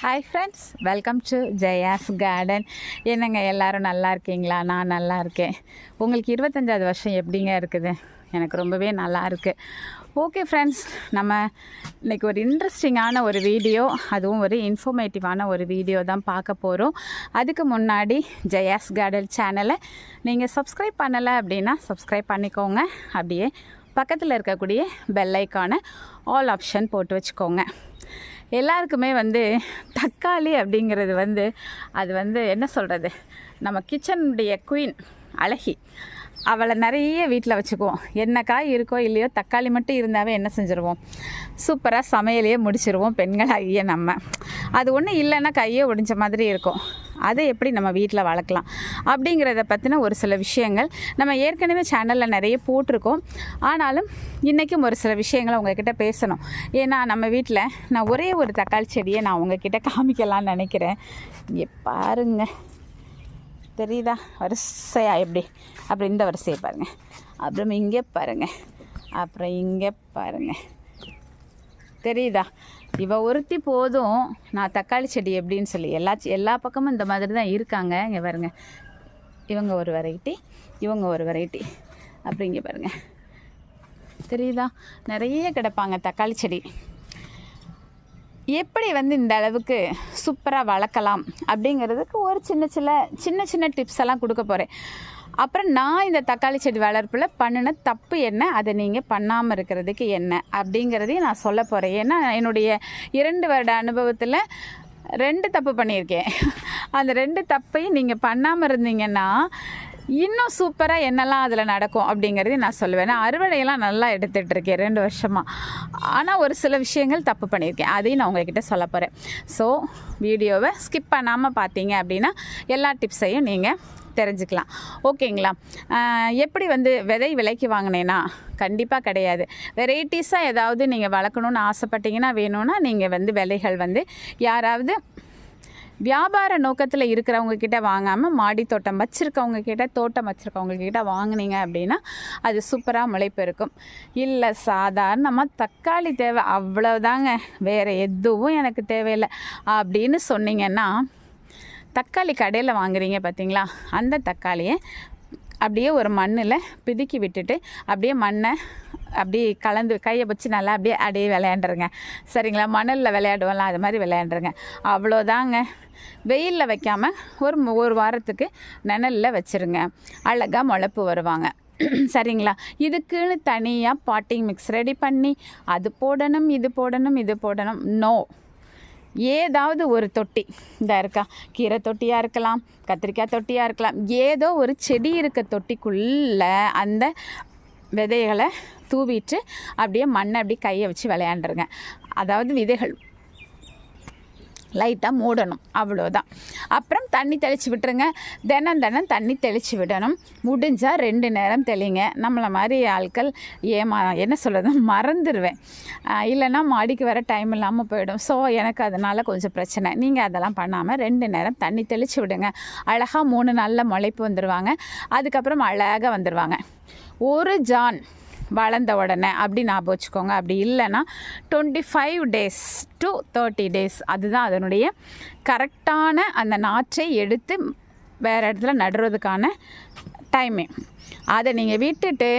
Hi friends, welcome to Jaya's garden. என்னங்க எல்லோரும் நல்லா இருக்கீங்களா? நான் நல்லா இருக்கேன். உங்களுக்கு 25வது வருஷம் எப்படிங்க இருக்குது? எனக்கு ரொம்பவே நல்லா இருக்குது. ஓகே ஃப்ரெண்ட்ஸ், நம்ம இன்றைக்கி ஒரு இன்ட்ரெஸ்டிங்கான ஒரு வீடியோ, அதுவும் ஒரு இன்ஃபர்மேட்டிவான ஒரு வீடியோ தான் பார்க்க போகிறோம். அதுக்கு முன்னாடி ஜெயாஸ் கார்டன் சேனலை நீங்கள் சப்ஸ்கிரைப் பண்ணலை அப்படின்னா சப்ஸ்கிரைப் பண்ணிக்கோங்க. அப்படியே பக்கத்தில் இருக்கக்கூடிய பெல் ஐக்கானை ஆல் ஆப்ஷன் போட்டு வச்சுக்கோங்க. எல்லாருக்குமே தக்காளி அப்படிங்கிறது அது என்ன சொல்கிறது, நம்ம கிச்சனுடைய குயின் அழகி, அவளை நிறைய வீட்டில் வச்சுக்குவோம். என்ன காய் இருக்கோ இல்லையோ தக்காளி மட்டும் இருந்தாவே என்ன செஞ்சுருவோம், சூப்பராக சமையலையே முடிச்சிருவோம் பெண்களாகிய நம்ம. அது ஒன்றும் இல்லைன்னா கையே ஒடிஞ்ச மாதிரி இருக்கும். அதை எப்படி நம்ம வீட்டில் வளர்க்கலாம் அப்படிங்கிறத பற்றின ஒரு சில விஷயங்கள் நம்ம ஏற்கனவே சேனலில் நிறைய போட்டிருக்கோம். ஆனாலும் இன்றைக்கும் ஒரு சில விஷயங்களை உங்கள்கிட்ட பேசணும். ஏன்னா நம்ம வீட்டில் நான் ஒரே ஒரு தக்காளி செடியை நான் உங்கள்கிட்ட காமிக்கலான்னு நினைக்கிறேன். இங்கே பாருங்க, தெரியுதா வரிசையா எப்படி? அப்புறம் இந்த வரிசையை பாருங்கள், அப்புறம் இங்கே பாருங்கள், அப்புறம் இங்கே பாருங்கள், தெரியுதா? இவ ஒருத்தி போதும் நான் தக்காளி செடி எப்படின்னு சொல்லி எல்லா பக்கமும் இந்த மாதிரி தான் இருக்காங்க. இங்கே பாருங்கள், இவங்க ஒரு வெரைட்டி, இவங்க ஒரு வெரைட்டி, அப்புறம் இங்கே பாருங்கள், தெரியுதா? நிறைய கிடப்பாங்க தக்காளி செடி. எப்படி இந்த அளவுக்கு சூப்பராக வளர்க்கலாம் அப்படிங்கிறதுக்கு ஒரு சின்ன சின்ன டிப்ஸ் எல்லாம் கொடுக்க போகிறேன். அப்புறம் நான் இந்த தக்காளி செடி வளர்ப்பில் பண்ணின தப்பு என்ன, அதை நீங்கள் பண்ணாமல் இருக்கிறதுக்கு என்ன அப்படிங்கிறதையும் நான் சொல்ல போகிறேன். ஏன்னா என்னுடைய 2 வருட அனுபவத்தில் 2 தப்பு பண்ணியிருக்கேன். அந்த 2 தப்பையும் நீங்கள் பண்ணாமல் இருந்தீங்கன்னா இன்னும் சூப்பராக என்னெல்லாம் அதில் நடக்கும் அப்படிங்கிறதையும் நான் சொல்லுவேன். நான் அறுவடையெல்லாம் நல்லா எடுத்துகிட்ருக்கேன் 2 வருஷமாக. ஆனால் ஒரு சில விஷயங்கள் தப்பு பண்ணியிருக்கேன், அதையும் நான் உங்கள்கிட்ட சொல்ல போகிறேன். ஸோ வீடியோவை ஸ்கிப் பண்ணாமல் பார்த்தீங்க அப்படின்னா எல்லா டிப்ஸையும் நீங்கள் தெரிஞ்சுக்கலாம். ஓகேங்களா? எப்படி விதை விலைக்கு வாங்கினேன்னா கண்டிப்பாக கிடையாது. வெரைட்டிஸாக ஏதாவது நீங்கள் வளர்க்கணுன்னு ஆசைப்பட்டீங்கன்னா வேணும்னா நீங்கள் விலைகள் யாராவது வியாபார நோக்கத்தில் இருக்கிறவங்க கிட்ட வாங்காமல் மாடி தோட்டம் வச்சுருக்கவங்க கிட்ட, தோட்டம் வச்சுருக்கவங்க கிட்ட வாங்கினீங்க அப்படின்னா அது சூப்பராக முளைப்பு இருக்கும். இல்லை சாதாரணமாக தக்காளி தேவை அவ்வளோதாங்க, வேறு எதுவும் எனக்கு தேவையில்லை அப்படின்னு சொன்னீங்கன்னா, தக்காளி கடையில் வாங்குறீங்க பார்த்தீங்களா, அந்த தக்காளியை அப்படியே ஒரு மண்ணில் பிதுக்கி விட்டுட்டு அப்படியே மண்ணை அப்படியே கலந்து கையை வச்சு நல்லா அப்படியே விளையாண்டுருங்க. சரிங்களா? மணலில் விளையாடுவோம்லாம், அது மாதிரி விளையாண்டுருங்க. அவ்வளோதாங்க. வெயிலில் வைக்காமல் ஒரு வாரத்துக்கு நிழலில் வச்சுருங்க. அழகாக முளைப்பு வருவாங்க. சரிங்களா? இதுக்குன்னு தனியாக பாட்டிங் மிக்ஸ் ரெடி பண்ணி அது போடணும், இது போடணும். நோ, ஏதாவது ஒரு தொட்டி இந்த இருக்கா, கீரை தொட்டியாக இருக்கலாம், கத்திரிக்காய் தொட்டியாக இருக்கலாம், ஏதோ ஒரு செடி இருக்க தொட்டிக்குள்ளே அந்த விதைகளை தூவிட்டு அப்படியே மண்ணை அப்படி கையை வச்சு விளையாண்டுருங்க. அதாவது விதைகள் லைட்டாக மூடணும், அவ்வளோதான். அப்புறம் தண்ணி தெளித்து விட்டுருங்க. தினம் தண்ணி தெளித்து விடணும். முடிஞ்சால் 2 நேரம் தெளிங்க. நம்மளை மாதிரி ஆட்கள் என்ன சொல்கிறது, மறந்துடுவேன். இல்லைன்னா மாடிக்கு வர டைம் இல்லாமல் போயிடும். ஸோ எனக்கு அதனால் கொஞ்சம் பிரச்சனை. நீங்கள் அதெல்லாம் பண்ணாமல் 2 நேரம் தண்ணி தெளித்து விடுங்க. அழகாக 3 நாளில் முளைப்பு வந்துடுவாங்க. அதுக்கப்புறம் அழகாக வந்துடுவாங்க. ஒரு ஜான் வளர்ந்த உடனே அப்படி ஞாபகம் வச்சுக்கோங்க. அப்படி இல்லைன்னா 25 days to 30 days, அதுதான் அதனுடைய கரெக்டான அந்த நாற்றை எடுத்து வேறு இடத்துல நடுறதுக்கான டைமிங். அதை நீங்கள் விட்டுட்டு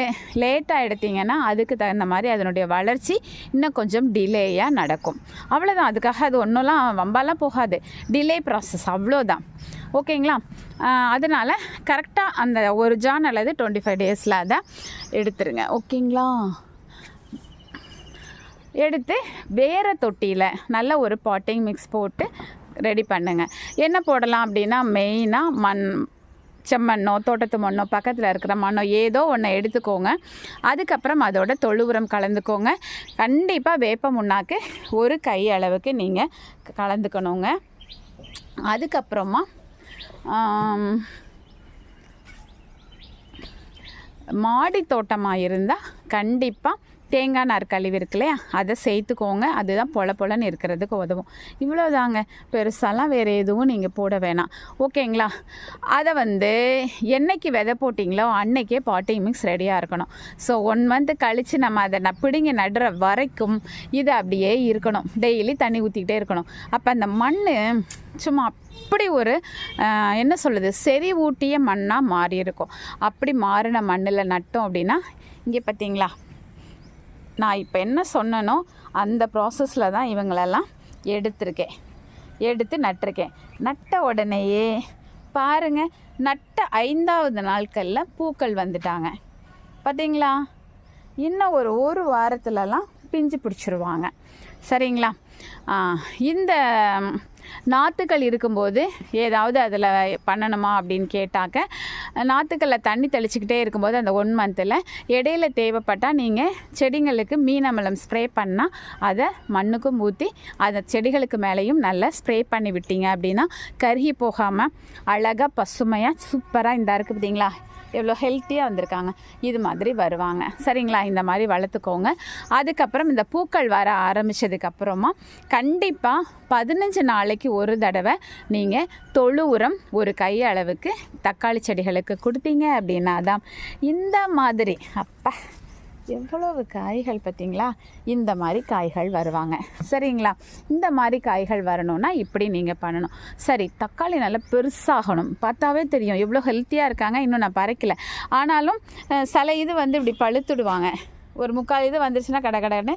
லேட்டாக எடுத்தீங்கன்னா அதுக்கு தகுந்த மாதிரி அதனுடைய வளர்ச்சி இன்னும் கொஞ்சம் டிலேயாக நடக்கும். அவ்வளோதான். அதுக்காக அது ஒன்றும்லாம் வம்பாலாம் போகாது, டிலே ப்ராசஸ், அவ்வளோதான். ஓகேங்களா? அதனால் கரெக்டாக அந்த ஒரு ஜான் அல்லது 25 days அதை எடுத்துருங்க. ஓகேங்களா? எடுத்து வேறு தொட்டியில் நல்ல ஒரு பாட்டிங் மிக்ஸ் போட்டு ரெடி பண்ணுங்கள். என்ன போடலாம் அப்படின்னா, மெயினாக செம்மண்ணோ தோட்டத்து மண்ணோ பக்கத்தில் இருக்கிற மண்ணோ ஏதோ ஒன்று எடுத்துக்கோங்க. அதுக்கப்புறம் அதோட தொழு உரம் கலந்துக்கோங்க. கண்டிப்பாக வேப்ப முன்னாக்கு ஒரு கை அளவுக்கு நீங்கள் கலந்துக்கணுங்க. அதுக்கப்புறமா மாடி தோட்டமாக இருந்தால் கண்டிப்பாக தேங்காய் நார் கழிவு இருக்கு இல்லையா, அதை சேர்த்துக்கோங்க. அதுதான் பொல பொலன்னு இருக்கிறதுக்கு உதவும். இவ்வளோதாங்க, பெருசாலாம் வேறு எதுவும் நீங்கள் போட வேணாம். ஓகேங்களா? அதை என்னைக்கு விதை போட்டிங்களோ அன்னைக்கே பாட்டிங் மிக்ஸ் ரெடியாக இருக்கணும். ஸோ 1 மந்த் கழித்து நம்ம அதை பிடுங்கி நடுற வரைக்கும் இது அப்படியே இருக்கணும். டெய்லி தண்ணி ஊற்றிக்கிட்டே இருக்கணும். அப்போ அந்த மண் சும்மா அப்படி ஒரு என்ன சொல்லுது, செறிவூட்டிய மண்ணாக மாறி இருக்கும். அப்படி மாறின மண்ணில் நட்டோம் அப்படின்னா, இங்கே பார்த்தீங்களா, நான் இப்போ என்ன சொன்னனோ அந்த ப்ராசஸில் தான் இவங்களெல்லாம் எடுத்து நட்டிருக்கேன். நட்ட உடனேயே பாருங்கள், நட்ட 5வது நாட்களில் பூக்கள் வந்துட்டாங்க. பார்த்தீங்களா? இன்னும் ஒரு வாரத்துலலாம் பிஞ்சு பிடிச்சிருவாங்க. சரிங்களா? இந்த நாற்றுக்கள் இருக்கும்போது ஏதாவது அதில் பண்ணணுமா அப்படின்னு கேட்டாக்க, நாற்றுக்களில் தண்ணி தெளிச்சிக்கிட்டே இருக்கும்போது அந்த 1 மந்தில் இடையில தேவைப்பட்டால் நீங்கள் செடிங்களுக்கு மீன் அமிலம் ஸ்ப்ரே பண்ணால் அதை மண்ணுக்கும் ஊற்றி அந்த செடிகளுக்கு மேலேயும் நல்லா ஸ்ப்ரே பண்ணி விட்டீங்க அப்படின்னா கருகி போகாமல் அழகாக பசுமையாக சூப்பராக இந்த இருக்குது. பார்த்தீங்களா எவ்வளோ ஹெல்த்தியாக வந்திருக்காங்க. இது மாதிரி வருவாங்க. சரிங்களா? இந்த மாதிரி வளர்த்துக்கோங்க. அதுக்கப்புறம் இந்த பூக்கள் வர ஆரம்பித்ததுக்கப்புறமா கண்டிப்பாக 15 நாளைக்கு ஒரு தடவை நீங்கள் தொழு உரம் ஒரு கை அளவுக்கு தக்காளி செடிகளுக்கு கொடுத்தீங்க அப்படின்னா தான் இந்த மாதிரி அப்பா எவ்வளவு காய்கள் பார்த்தீங்களா, இந்த மாதிரி காய்கள் வருவாங்க. சரிங்களா? இந்த மாதிரி காய்கள் வரணும்னா இப்படி நீங்கள் பண்ணணும். சரி, தக்காளி நல்லா பெருசாகணும். பார்த்தாவே தெரியும் எவ்வளோ ஹெல்த்தியாக இருக்காங்க. இன்னும் நான் பறைக்கல, ஆனாலும் சில இது இப்படி பழுத்துடுவாங்க. ஒரு 3/4 இது வந்துருச்சுன்னா கடன்னு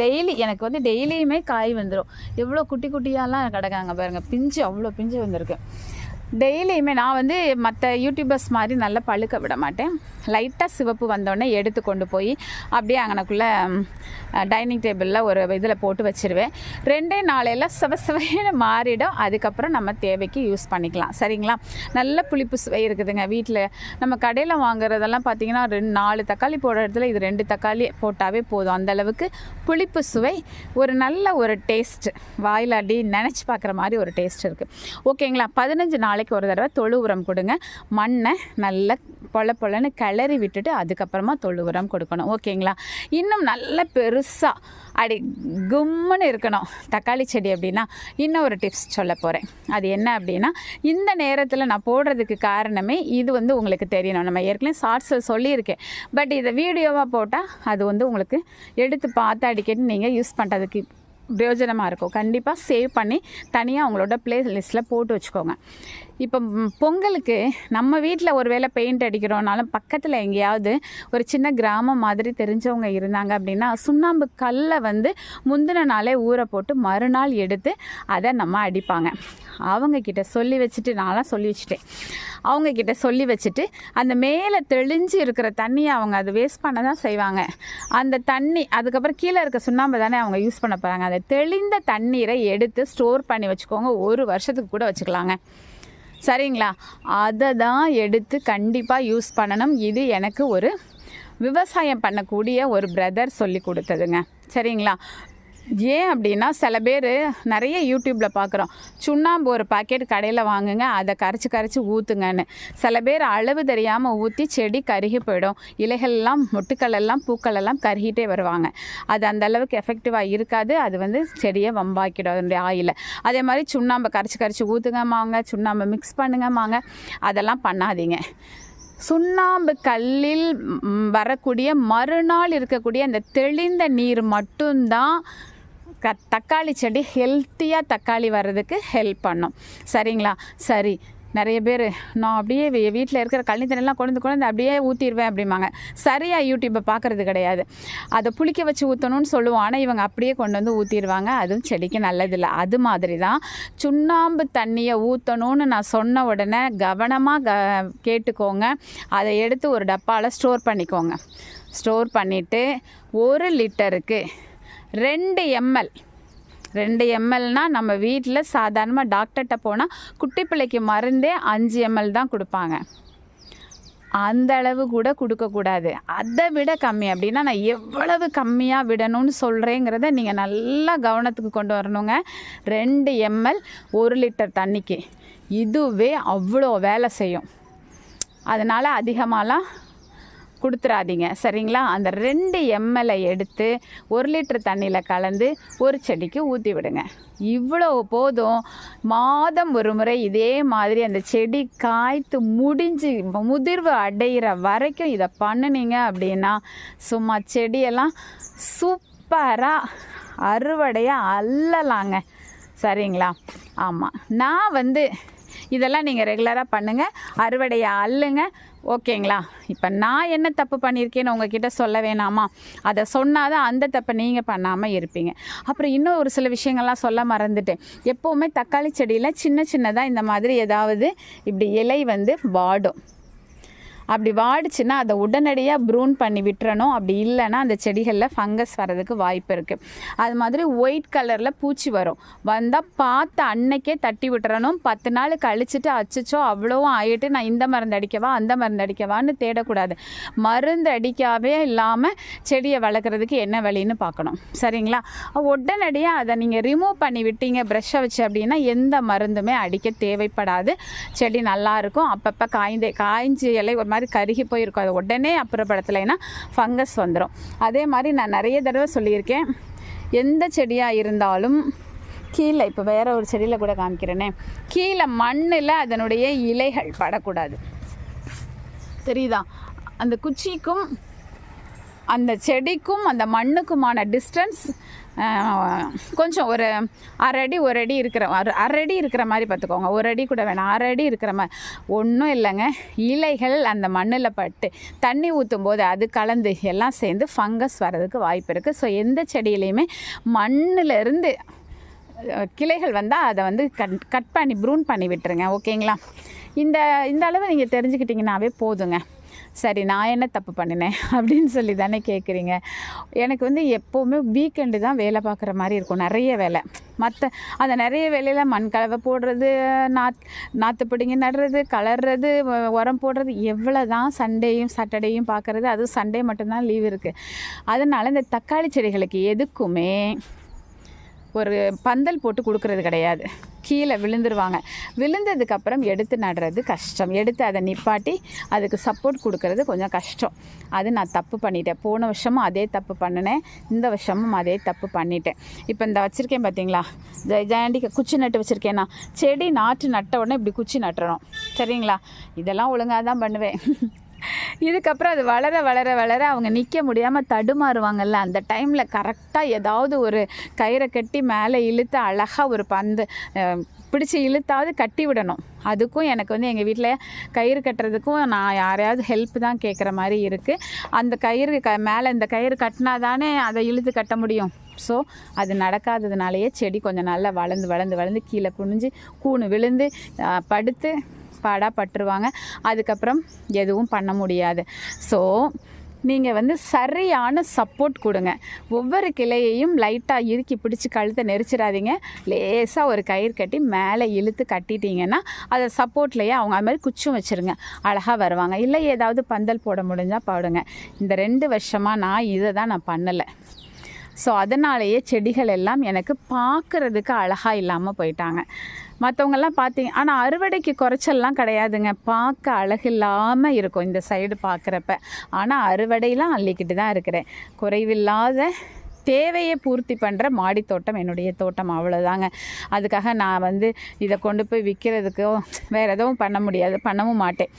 டெய்லி எனக்கு டெய்லியுமே காய் வந்துடும். எவ்வளோ குட்டி குட்டியாலாம் கிடக்காங்க பாருங்கள். பிஞ்சு அவ்வளோ பிஞ்சு வந்திருக்கு. டெய்லியுமே நான் மற்ற யூடியூபர்ஸ் மாதிரி நல்லா பழுக்க விட மாட்டேன். லைட்டாக சிவப்பு வந்தோடனே எடுத்து கொண்டு போய் அப்படியே அங்கனக்குள்ளே டைனிங் டேபிளில் ஒரு இதில் போட்டு வச்சுருவேன். 2 நாளையில் சுவைன்னு மாறிடும். அதுக்கப்புறம் நம்ம தேவைக்கு யூஸ் பண்ணிக்கலாம். சரிங்களா? நல்ல புளிப்பு சுவை இருக்குதுங்க. வீட்டில் நம்ம கடையில் வாங்குறதெல்லாம் பார்த்திங்கன்னா 4 தக்காளி போடுற இடத்துல இது 2 தக்காளி போட்டாவே போதும். அந்தளவுக்கு புளிப்பு சுவை, ஒரு நல்ல ஒரு டேஸ்ட்டு, வாயில் அடி நினச்சி பார்க்குற மாதிரி ஒரு டேஸ்ட் இருக்குது. ஓகேங்களா? 15 நாளைக்கு ஒரு தடவை தொழு உரம் கொடுங்க. மண்ணை நல்லா பொலன்னு கிளறி விட்டுட்டு அதுக்கப்புறமா தொழு உரம் கொடுக்கணும். ஓகேங்களா? இன்னும் நல்ல பெருசாக அடி கும்முன்னு இருக்கணும் தக்காளி செடி அப்படின்னா இன்னும் ஒரு டிப்ஸ் சொல்ல போகிறேன். அது என்ன அப்படின்னா, இந்த நேரத்தில் நான் போடுறதுக்கு காரணமே இது உங்களுக்கு தெரியணும். நம்ம ஏற்கனவே ஷார்ட்ஸில் சொல்லியிருக்கேன். பட் இதை வீடியோவாக போட்டால் அது உங்களுக்கு எடுத்து பார்த்து அடிக்கடி நீங்கள் யூஸ் பண்ணுறதுக்கு பிரயோஜனமாக இருக்கும். கண்டிப்பாக சேவ் பண்ணி தனியாக உங்களோட ப்ளே லிஸ்ட்டில் போட்டு வச்சுக்கோங்க. இப்போ பொங்கலுக்கு நம்ம வீட்டில் ஒரு வேளை பெயிண்ட் அடிக்கிறோனாலும் பக்கத்தில் எங்கேயாவது ஒரு சின்ன கிராமம் மாதிரி தெரிஞ்சவங்க இருந்தாங்க அப்படின்னா சுண்ணாம்பு கல்லை முந்தின நாளே ஊற போட்டு மறுநாள் எடுத்து அதை நம்ம அடிப்பாங்க. அவங்கக்கிட்ட சொல்லி வச்சுட்டு, நான்லாம் சொல்லி வச்சுட்டேன், அவங்கக்கிட்ட சொல்லி வச்சுட்டு அந்த மேலே தெளிஞ்சு இருக்கிற தண்ணியை அவங்க அதை வேஸ்ட் பண்ண தான் செய்வாங்க. அந்த தண்ணி அதுக்கப்புறம் கீழே இருக்க சுண்ணாம்பு தானே அவங்க யூஸ் பண்ண போகிறாங்க. அந்த தெளிந்த தண்ணீரை எடுத்து ஸ்டோர் பண்ணி வச்சுக்கோங்க. 1 வருஷத்துக்கு கூட வச்சுக்கலாங்க. சரிங்களா? அதை தான் எடுத்து கண்டிப்பாக யூஸ் பண்ணணும். இது எனக்கு ஒரு விவசாயம் பண்ணக்கூடிய ஒரு பிரதர் சொல்லி கொடுத்ததுங்க. சரிங்களா? ஏன் அப்படின்னா, சில பேர் நிறைய யூடியூப்பில் பார்க்குறோம், சுண்ணாம்பு ஒரு பாக்கெட் கடையில் வாங்குங்க, அதை கரைச்சி ஊற்றுங்கன்னு. சில பேர் அளவு தெரியாமல் ஊற்றி செடி கருகி போயிடும். இலைகள்லாம் மொட்டுக்களெல்லாம் பூக்களெல்லாம் கருகிட்டே வருவாங்க. அது அந்த அளவுக்கு எஃபெக்டிவாக இருக்காது. அது செடியை வம்பாக்கிடும் அதனுடைய ஆயிலை. அதே மாதிரி சுண்ணாம்பை கரைச்சி ஊற்றுங்கம்மாங்க, சுண்ணாம்பை மிக்ஸ் பண்ணுங்கம்மாங்க. அதெல்லாம் பண்ணாதீங்க. சுண்ணாம்பு கல்லில் வரக்கூடிய மறுநாள் இருக்கக்கூடிய அந்த தெளிந்த நீர் மட்டும்தான் தக்காளி செடி ஹெல்த்தியாக தக்காளி வர்றதுக்கு ஹெல்ப் பண்ணும். சரிங்களா? சரி, நிறைய பேர் நான் அப்படியே வீட்டில் இருக்கிற கழனி தண்ணியெல்லாம் கொண்டு அப்படியே ஊற்றிடுவேன் அப்படிம்பாங்க. சரியாக யூடியூப்பை பார்க்குறது கிடையாது. அதை புளிக்க வச்சு ஊற்றணும்னு சொல்லுவோம். ஆனால் இவங்க அப்படியே கொண்டு ஊற்றிடுவாங்க. அதுவும் செடிக்கு நல்லதில்லை. அது மாதிரி தான் சுண்ணாம்பு தண்ணியை ஊற்றணும்னு நான் சொன்ன உடனே கவனமாக கேட்டுக்கோங்க. அதை எடுத்து ஒரு டப்பாவில் ஸ்டோர் பண்ணிக்கோங்க. ஸ்டோர் பண்ணிவிட்டு 1 லிட்டருக்கு 2 ml 2 mlனால் நம்ம வீட்டில் சாதாரணமாக டாக்டர்கிட்ட போனால் குட்டி பிள்ளைக்கு மருந்தே 5 ml தான் கொடுப்பாங்க. அந்த அளவு கூட கொடுக்கக்கூடாது. அதை விட கம்மி. அப்படின்னா நான் எவ்வளவு கம்மியாக விடணும்னு சொல்கிறேங்கிறத நீங்கள் நல்லா கவனத்துக்கு கொண்டு வரணுங்க. 2 ml 1 லிட்டர் தண்ணிக்கு. இதுவே அவ்வளோ வேலை செய்யும். அதனால் அதிகமாகலாம் கொடுத்துடாதீங்க சரிங்களா. அந்த 2 ml எடுத்து 1 லிட்டர் தண்ணியில் கலந்து ஒரு செடிக்கு ஊற்றி விடுங்க. இவ்வளோ போதும். மாதம் ஒரு முறை இதே மாதிரி அந்த செடி காய்த்து முடிஞ்சு முதிர்வு அடைகிற வரைக்கும் இதை பண்ணினீங்க அப்படின்னா சும்மா செடியெல்லாம் சூப்பராக அறுவடையாக அள்ளலாங்க சரிங்களா. ஆமாம், நான் இதெல்லாம் நீங்கள் ரெகுலராக பண்ணுங்கள், அறுவடையை அள்ளுங்க ஓகேங்களா. இப்போ நான் என்ன தப்பு பண்ணியிருக்கேன்னு உங்ககிட்ட சொல்ல வேணாமா? அதை சொன்னாதான் அந்த தப்பை நீங்கள் பண்ணாமல் இருப்பீங்க. அப்புறம் இன்னும் ஒரு சில விஷயங்கள்லாம் சொல்ல மறந்துட்டேன். எப்போவுமே தக்காளி செடியில் சின்னதாக இந்த மாதிரி ஏதாவது இப்படி இலை வாடும். அப்படி வாடிச்சுன்னா அதை உடனடியாக ப்ரூன் பண்ணி விட்டுறணும். அப்படி இல்லைன்னா அந்த செடிகளில் ஃபங்கஸ் வர்றதுக்கு வாய்ப்பு இருக்குது. அது மாதிரி ஒயிட் கலரில் பூச்சி வந்தால் பார்த்து அன்னைக்கே தட்டி விட்டுறணும். 10 நாள் கழிச்சுட்டு அச்சச்சோ அவ்வளோவும் ஆகிட்டு நான் இந்த மருந்து அடிக்கவா அந்த மருந்து அடிக்கவான்னு தேடக்கூடாது. மருந்து அடிக்காவே இல்லாமல் செடியை வளர்க்குறதுக்கு என்ன வழின்னு பார்க்கணும் சரிங்களா. உடனடியாக அதை நீங்கள் ரிமூவ் பண்ணி விட்டீங்க ப்ரெஷ்ஷை வச்சு அப்படின்னா எந்த மருந்துமே அடிக்க தேவைப்படாது. செடி நல்லாயிருக்கும். அப்பப்போ காய்ஞ்சி இலை ஒரு மாதிரி கருகி போயிருக்கும். அது உடனே அப்புறப்படுத்தலைன்னா ஃபங்கஸ் வந்துடும். அதே மாதிரி நான் நிறைய தடவை சொல்லியிருக்கேன், எந்த செடியாக இருந்தாலும் கீழே இப்போ வேறு ஒரு செடியில் கூட காமிக்கிறேனே, கீழே மண்ணில் அதனுடைய இலைகள் படக்கூடாது தெரியுதா. அந்த குச்சிக்கும் அந்த செடிக்கும் அந்த மண்ணுக்குமான டிஸ்டன்ஸ் கொஞ்சம் ஒரு 1/2 அடி 1 அடி இருக்கிற 1/2 அடி இருக்கிற மாதிரி பார்த்துக்கோங்க. 1 அடி கூட வேணாம், 1/2 அடி இருக்கிற மாதிரி. ஒன்றும் இல்லைங்க, இலைகள் அந்த மண்ணில் பட்டு தண்ணி ஊற்றும் போது அது கலந்து எல்லாம் சேர்ந்து ஃபங்கஸ் வர்றதுக்கு வாய்ப்பு இருக்குது. ஸோ எந்த செடியிலையுமே மண்ணிலிருந்து கிளைகள் வந்தால் அதை கட் பண்ணி ப்ரூன் பண்ணி விட்டுருங்க ஓகேங்களா. இந்த அளவு நீங்கள் தெரிஞ்சுக்கிட்டிங்கனாவே போதுங்க. சரி, நான் என்ன தப்பு பண்ணினேன் அப்படின்னு சொல்லி தானே கேட்குறீங்க. எனக்கு எப்போவுமே வீக்கெண்டு தான் வேலை பார்க்குற மாதிரி இருக்கும், நிறைய வேலை. மற்ற அந்த நிறைய வேலையில் மண் கலவை போடுறது, நாற்று பிடிங்கி நடுறது, கலர்றது, உரம் போடுறது, எவ்வளோ தான் சண்டேயும் சாட்டர்டேயும் பார்க்குறது. அதுவும் சண்டே மட்டும்தான் லீவ் இருக்குது. அதனால் இந்த தக்காளி செடிகளுக்கு எதுக்குமே ஒரு பந்தல் போட்டு கொடுக்கறது கிடையாது. கீழே விழுந்துருவாங்க. விழுந்ததுக்கப்புறம் எடுத்து நடுறது கஷ்டம். எடுத்து அதை நிப்பாட்டி அதுக்கு சப்போர்ட் கொடுக்கறது கொஞ்சம் கஷ்டம். அது நான் தப்பு பண்ணிட்டேன். போன வருஷமும் அதே தப்பு பண்ணினேன், இந்த வருஷமும் அதே தப்பு பண்ணிட்டேன். இப்போ இந்த வச்சுருக்கேன் பார்த்தீங்களா, ஜெயண்டிக்கு குச்சி நட்டு வச்சுருக்கேன்னா, செடி நாற்று நட்ட உடனே இப்படி குச்சி நட்டுறணும் சரிங்களா. இதெல்லாம் ஒழுங்காக தான் பண்ணுவேன். இதுக்கப்புறம் அது வளர வளர வளர அவங்க நிற்க முடியாமல் தடுமாறுவாங்கல்ல, அந்த டைமில் கரெக்டாக ஏதாவது ஒரு கயிறை கட்டி மேலே இழுத்து அழகாக ஒரு பந்து பிடிச்சி இழுத்தாவது கட்டி விடணும். அதுக்கும் எனக்கு எங்கள் வீட்டில் கயிறு கட்டுறதுக்கும் நான் யாரையாவது ஹெல்ப் தான் கேட்குற மாதிரி இருக்குது. அந்த கயிறு மேலே இந்த கயிறு கட்டினா தானே அதை இழுத்து கட்ட முடியும். ஸோ அது நடக்காததுனாலேயே செடி கொஞ்சம் நல்லா வளர்ந்து கீழே குனிஞ்சு கூணு விழுந்து படுத்து பட்டுருவாங்க. அதுக்கப்புறம் எதுவும் பண்ண முடியாது. ஸோ நீங்கள் சரியான சப்போர்ட் கொடுங்க. ஒவ்வொரு கிளையையும் லைட்டாக இறுக்கி பிடிச்சி கழுத்தை நெரிச்சிடாதீங்க. லேசாக ஒரு கயிறு கட்டி மேலே இழுத்து கட்டிட்டிங்கன்னா அதை சப்போர்ட்லேயே அவங்க அது மாதிரி குச்சும் வச்சுருங்க, அழகாக வருவாங்க. இல்லை ஏதாவது பந்தல் போட முடிஞ்சால் போடுங்க. இந்த 2 வருஷமாக நான் இதை தான் நான் பண்ணலை. ஸோ அதனாலேயே செடிகள் எல்லாம் எனக்கு பார்க்குறதுக்கு அழகாக இல்லாமல் போயிட்டாங்க. மற்றவங்கெல்லாம் பார்த்தீங்க, ஆனால் அறுவடைக்கு குறைச்சல்லாம் கிடையாதுங்க. பார்க்க அழகில்லாமல் இருக்கும் இந்த சைடு பார்க்குறப்ப. ஆனால் அறுவடையெல்லாம் அள்ளிக்கிட்டு தான் இருக்கிறேன். குறைவில்லாத தேவையை பூர்த்தி பண்ணுற மாடி தோட்டம் என்னுடைய தோட்டம், அவ்வளோதாங்க. அதுக்காக நான் இதை கொண்டு போய் விற்கிறதுக்கோ வேறு எதுவும் பண்ண முடியாது, பண்ணவும் மாட்டேன்.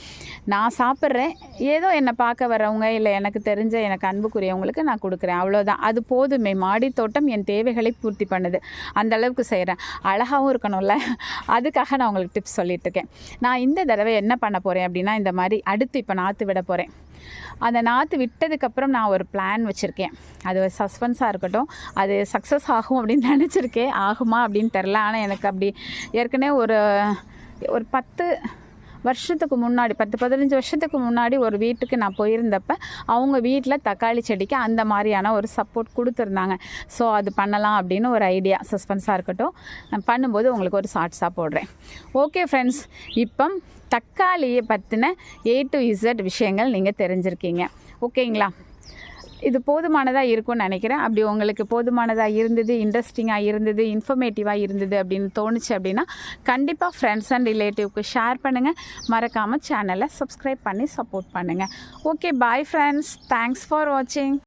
நான் சாப்பிட்றேன், ஏதோ என்னை பார்க்க வரவங்க இல்லை எனக்கு தெரிஞ்ச எனக்கு அன்புக்குரியவங்களுக்கு நான் கொடுக்குறேன், அவ்வளோதான். அது போதுமே. மாடி தோட்டம் என் தேவைகளை பூர்த்தி பண்ணுது, அந்தளவுக்கு செய்கிறேன். அழகாகவும் இருக்கணும்ல, அதுக்காக நான் உங்களுக்கு டிப்ஸ் சொல்லிகிட்ருக்கேன். நான் இந்த தடவை என்ன பண்ண போகிறேன் அப்படின்னா, இந்த மாதிரி அடுத்து இப்போ நாற்று விட போகிறேன். அந்த நாற்று விட்டதுக்கப்புறம் நான் ஒரு பிளான் வச்சுருக்கேன். அது ஒரு சஸ்பென்ஸாக இருக்கட்டும். அது சக்ஸஸ் ஆகும் அப்படின்னு நினச்சிருக்கேன். ஆகுமா அப்படின்னு தெரில. ஆனால் எனக்கு அப்படி ஏற்கனவே ஒரு 10 வருஷத்துக்கு முன்னாடி 10-15 வருஷத்துக்கு முன்னாடி ஒரு வீட்டுக்கு நான் போயிருந்தப்ப அவங்க வீட்டில் தக்காளி செடிக்கு அந்த மாதிரியான ஒரு சப்போர்ட் கொடுத்துருந்தாங்க. ஸோ அது பண்ணலாம் அப்படின்னு ஒரு ஐடியா. சஸ்பென்ஸாக இருக்கட்டும், நான் பண்ணும்போது உங்களுக்கு ஒரு ஷார்ட்ஸாக போடுறேன். ஓகே ஃப்ரெண்ட்ஸ், இப்போ தக்காளியை பற்றின A to Z விஷயங்கள் நீங்கள் தெரிஞ்சுருக்கீங்க ஓகேங்களா. இது போதுமானதாக இருக்கும்னு நினைக்கிறேன். அப்படி உங்களுக்கு போதுமானதாக இருந்தது, இன்ட்ரெஸ்டிங்காக இருந்தது, இன்ஃபர்மேட்டிவாக இருந்தது அப்படின்னு தோணுச்சு அப்படின்னா கண்டிப்பாக ஃப்ரெண்ட்ஸ் அண்ட் ரிலேட்டிவ்க்கு ஷேர் பண்ணுங்கள். மறக்காமல் சேனலை சப்ஸ்கிரைப் பண்ணி சப்போர்ட் பண்ணுங்கள். Okay, bye friends. Thanks for வாட்சிங்.